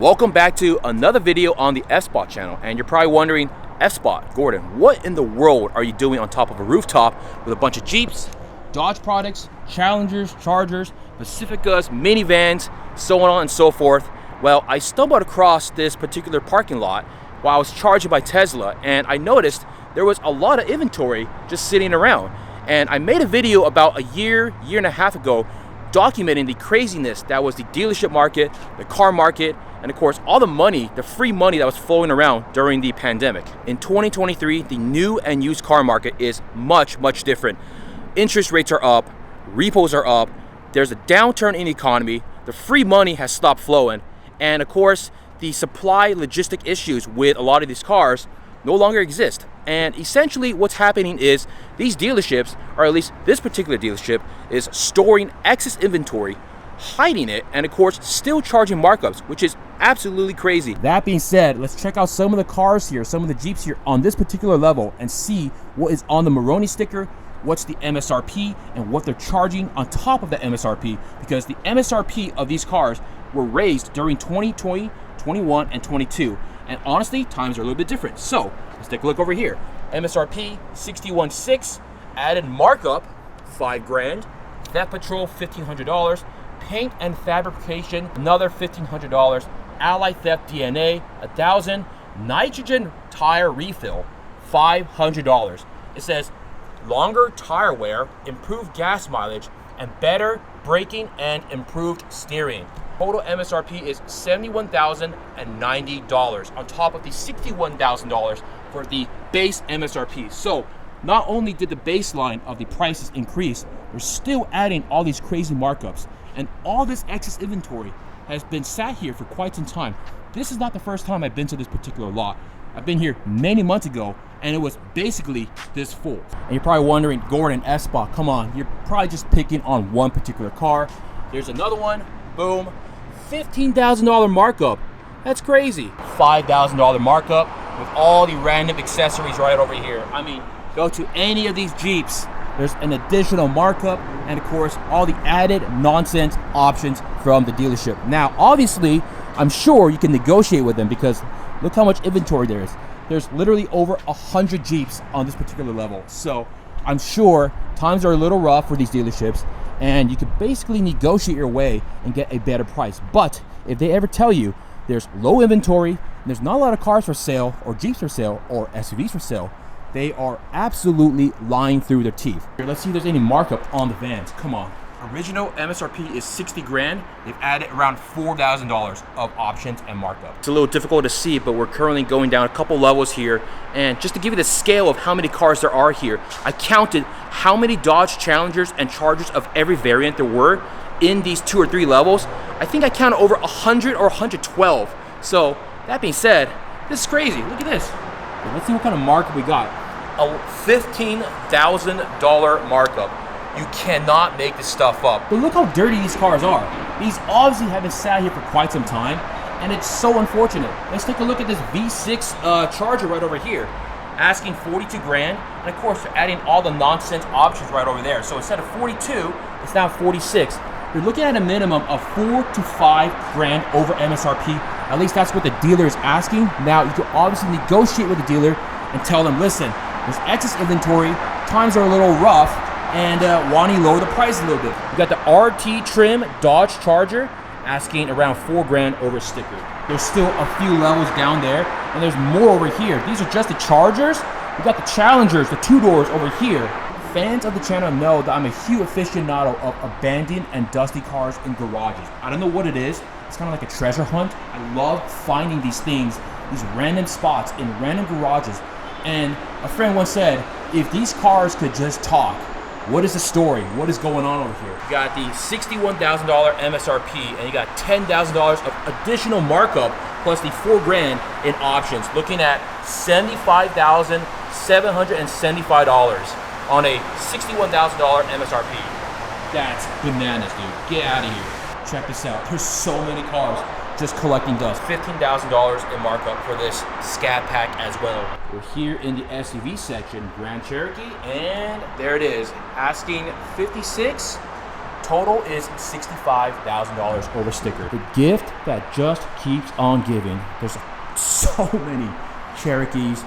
Welcome back to another video on the effspot channel, and you're probably wondering, effspot, Gordon, what in the world are you doing on top of a rooftop with a bunch of Jeeps, Dodge products, Challengers, Chargers, Pacificas, minivans, so on and so forth? Well, I stumbled across this particular parking lot while I was charging my Tesla, and I noticed there was a lot of inventory just sitting around. And I made a video about a year and a half ago documenting the craziness that was the dealership market, the car market, and of course all the money, the free money that was flowing around during the pandemic. In 2023, the new and used car market is much different. Interest rates are up, repos are up, there's a downturn in the economy, the free money has stopped flowing, and of course the supply logistic issues with a lot of these cars no longer exist. And essentially what's happening is these dealerships, or at least this particular dealership, is storing excess inventory, hiding it, and of course still charging markups, which is absolutely crazy. That being said, let's check out some of the cars here, some of the Jeeps here on this particular level, and see what is on the Maroni sticker, what's the MSRP, and what they're charging on top of the MSRP, because the MSRP of these cars were raised during 2020, 21, and 22. And honestly, times are a little bit different. So let's take a look over here. MSRP 61.6, added markup $5,000, theft patrol $1,500, paint and fabrication another $1,500, ally theft DNA $1,000, nitrogen tire refill $500. It says longer tire wear, improved gas mileage, and better braking and improved steering. Total MSRP is $71,090 on top of the $61,000 for the base MSRP. So not only did the baseline of the prices increase, we're still adding all these crazy markups, and all this excess inventory has been sat here for quite some time. This is not the first time I've been to this particular lot. I've been here many months ago, and it was basically this full. And you're probably wondering, Gordon, effspot, come on, you're probably just picking on one particular car. There's another one, boom, $15,000 markup. That's crazy. $5,000 markup with all the random accessories right over here. I mean, go to any of these Jeeps, there's an additional markup, and of course all the added nonsense options from the dealership. Now obviously I'm sure you can negotiate with them, because look how much inventory there is. There's literally over 100 Jeeps on this particular level. So I'm sure times are a little rough for these dealerships, and you could basically negotiate your way and get a better price. But if they ever tell you there's low inventory, there's not a lot of cars for sale, or Jeeps for sale, or SUVs for sale, they are absolutely lying through their teeth. Here, let's see if there's any markup on the vans. Come on. Original MSRP is $60,000. They've added around $4,000 of options and markup. It's a little difficult to see, but we're currently going down a couple levels here. And just to give you the scale of how many cars there are here, I counted how many Dodge Challengers and Chargers of every variant there were in these 2 or 3 levels. I think I counted over 100 or 112. So that being said, this is crazy. Look at this. Let's see what kind of markup we got. A $15,000 markup. You cannot make this stuff up. But look how dirty these cars are. These obviously have been sat here for quite some time, and it's so unfortunate. Let's take a look at this V6 Charger right over here, asking $42,000, and of course they're adding all the nonsense options right over there. So instead of 42, it's now 46. You're looking at a minimum of $4,000 to $5,000 over MSRP. At least that's what the dealer is asking. Now you can obviously negotiate with the dealer and tell them, listen, there's excess inventory, times are a little rough, and why don't you lower the price a little bit? You got the RT trim Dodge Charger asking around $4,000 over sticker. There's still a few levels down there, and there's more over here. These are just the Chargers. We got the Challengers, the 2-doors over here. Fans of the channel know that I'm a huge aficionado of abandoned and dusty cars in garages. I don't know what it is. It's kind of like a treasure hunt. I love finding these things, these random spots in random garages. And a friend once said, if these cars could just talk, what is the story? What is going on over here? You got the $61,000 MSRP, and you got $10,000 of additional markup, plus the $4,000 in options, looking at $75,775 on a $61,000 MSRP. That's bananas, dude. Get out of here. Check this out. There's so many cars just collecting dust. $15,000 in markup for this Scat Pack as well. We're here in the SUV section, Grand Cherokee, and there it is, asking $56,000, total is $65,000 over sticker. The gift that just keeps on giving. There's so many Cherokees,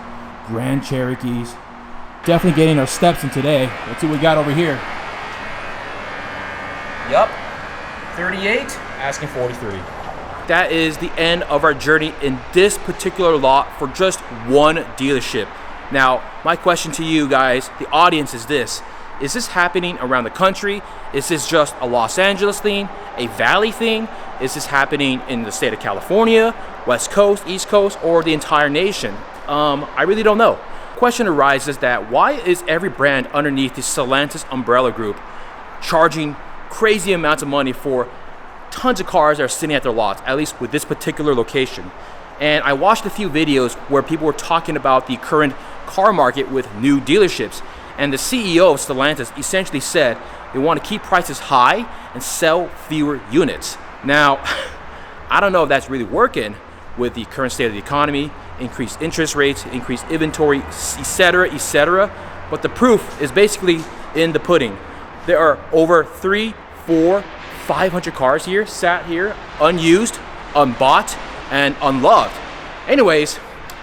Grand Cherokees. Definitely getting our steps in today. Let's see what we got over here. Yup, 38, asking 43. That is the end of our journey in this particular lot for just one dealership. Now, my question to you guys, the audience, is this. Is this happening around the country? Is this just a Los Angeles thing, a Valley thing? Is this happening in the state of California, West Coast, East Coast, or the entire nation? I really don't know. Question arises that why is every brand underneath the Stellantis umbrella group charging crazy amounts of money for tons of cars that are sitting at their lots, at least with this particular location? And I watched a few videos where people were talking about the current car market with new dealerships. And the CEO of Stellantis essentially said they want to keep prices high and sell fewer units. Now, I don't know if that's really working with the current state of the economy, increased interest rates, increased inventory, etc. But the proof is basically in the pudding. There are over 300, 400, 500 cars here, sat here, unused, unbought, and unloved. Anyways,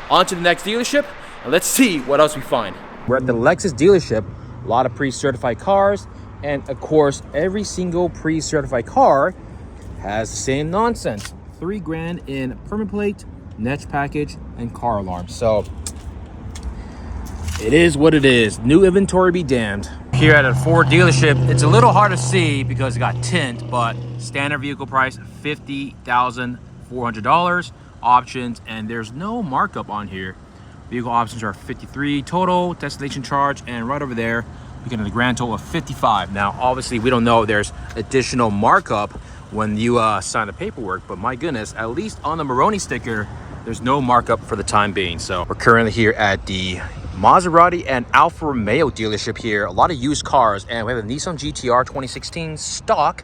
on to the next dealership, and let's see what else we find. We're at the Lexus dealership, a lot of pre-certified cars, and of course, every single pre-certified car has the same nonsense. $3,000 in permit plate, net package, and car alarm. So it is what it is. New inventory be damned. Here at a Ford dealership, it's a little hard to see because it got tint, but standard vehicle price $50,400, options, and there's no markup on here. Vehicle options are $53 total, destination charge, and right over there we get a grand total of $55. Now obviously we don't know if there's additional markup when you sign the paperwork, but my goodness, at least on the Moroni sticker there's no markup for the time being. So we're currently here at the Maserati and Alfa Romeo dealership here. A lot of used cars, and we have a Nissan GTR 2016 stock,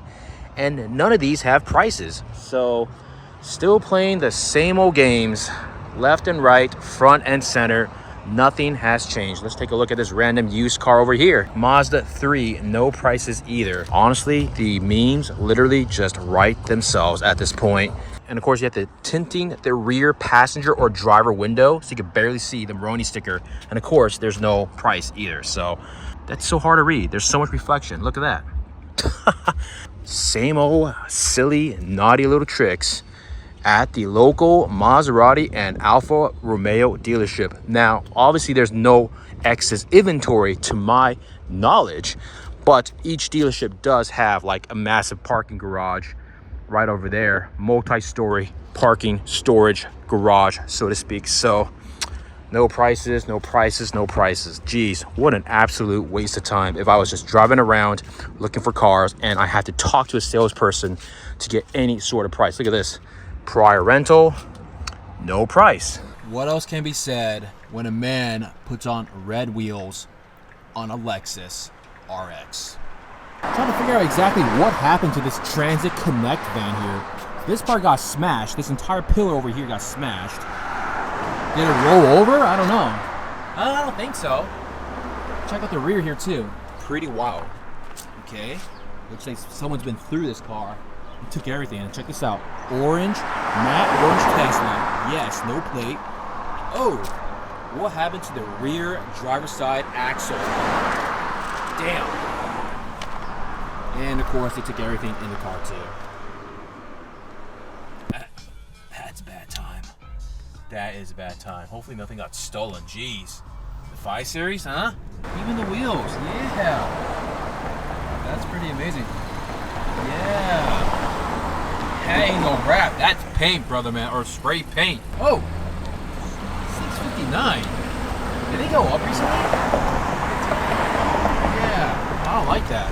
and none of these have prices. So still playing the same old games, left and right, front and center. Nothing has changed. Let's take a look at this random used car over here. Mazda 3, no prices either. Honestly, the memes literally just write themselves at this point. And of course, you have the tinting the rear passenger or driver window so you can barely see the Moroni sticker. And of course, there's no price either. So that's so hard to read. There's so much reflection. Look at that. Same old silly, naughty little tricks at the local Maserati and Alfa Romeo dealership. Now, obviously there's no excess inventory to my knowledge, but each dealership does have like a massive parking garage right over there, multi-story parking storage garage, so to speak. So no prices, no prices, no prices. Geez, what an absolute waste of time if I was just driving around looking for cars and I had to talk to a salesperson to get any sort of price. Look at this. Prior rental, no price. What else can be said when a man puts on red wheels on a Lexus RX? I'm trying to figure out exactly what happened to this Transit Connect van here. This part got smashed. This entire pillar over here got smashed. Did it roll over? I don't know. I don't think so. Check out the rear here too. Pretty wild. Okay. Looks like someone's been through this car. Took everything. And check this out. Orange, matte orange Tesla. Yes, no plate. Oh, what happened to the rear driver's side axle? Damn. And of course, they took everything in the car too. That's a bad time. That is a bad time. Hopefully nothing got stolen. Jeez. The 5 Series, huh? Even the wheels. Yeah. That's pretty amazing. Yeah. That ain't no wrap. That's paint, brother, man. Or spray paint. Oh. $659. Did they go up recently? Yeah. I don't like that.